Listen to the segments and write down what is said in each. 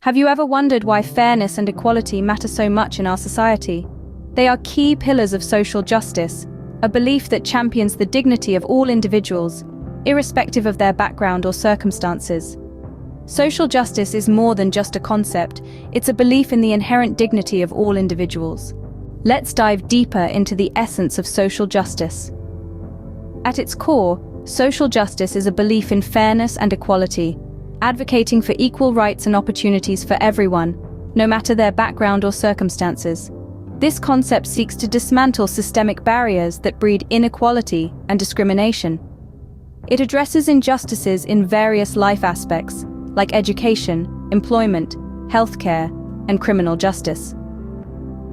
Have you ever wondered why fairness and equality matter so much in our society? They are key pillars of social justice, a belief that champions the dignity of all individuals, irrespective of their background or circumstances. Social justice is more than just a concept, it's a belief in the inherent dignity of all individuals. Let's dive deeper into the essence of social justice. At its core, social justice is a belief in fairness and equality, advocating for equal rights and opportunities for everyone, no matter their background or circumstances. This concept seeks to dismantle systemic barriers that breed inequality and discrimination. It addresses injustices in various life aspects, like education, employment, healthcare, and criminal justice.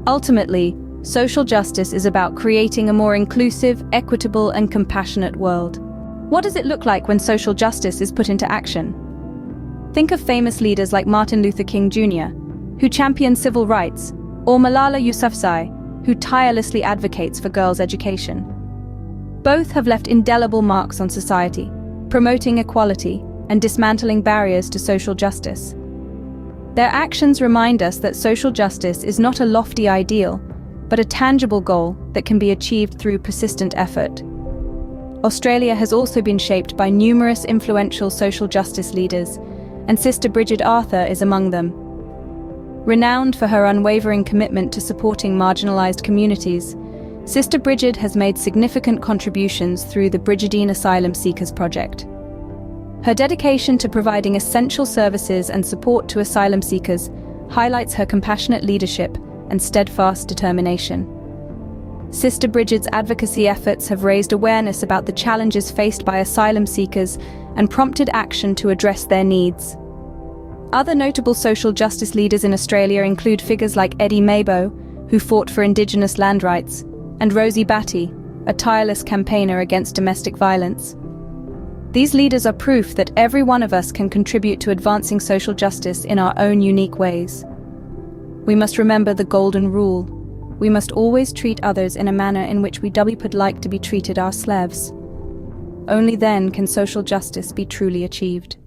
Ultimately, social justice is about creating a more inclusive, equitable, and compassionate world. What does it look like when social justice is put into action? Think of famous leaders like Martin Luther King Jr., who championed civil rights, or Malala Yousafzai, who tirelessly advocates for girls' education. Both have left indelible marks on society, promoting equality and dismantling barriers to social justice. Their actions remind us that social justice is not a lofty ideal, but a tangible goal that can be achieved through persistent effort. Australia has also been shaped by numerous influential social justice leaders, and Sister Brigid Arthur is among them. Renowned for her unwavering commitment to supporting marginalized communities, Sister Brigid has made significant contributions through the Brigidine Asylum Seekers Project. Her dedication to providing essential services and support to asylum seekers highlights her compassionate leadership and steadfast determination. Sister Brigid's advocacy efforts have raised awareness about the challenges faced by asylum seekers and prompted action to address their needs. Other notable social justice leaders in Australia include figures like Eddie Mabo, who fought for Indigenous land rights, and Rosie Batty, a tireless campaigner against domestic violence. These leaders are proof that every one of us can contribute to advancing social justice in our own unique ways. We must remember the golden rule. We must always treat others in a manner in which we would like to be treated ourselves. Only then can social justice be truly achieved.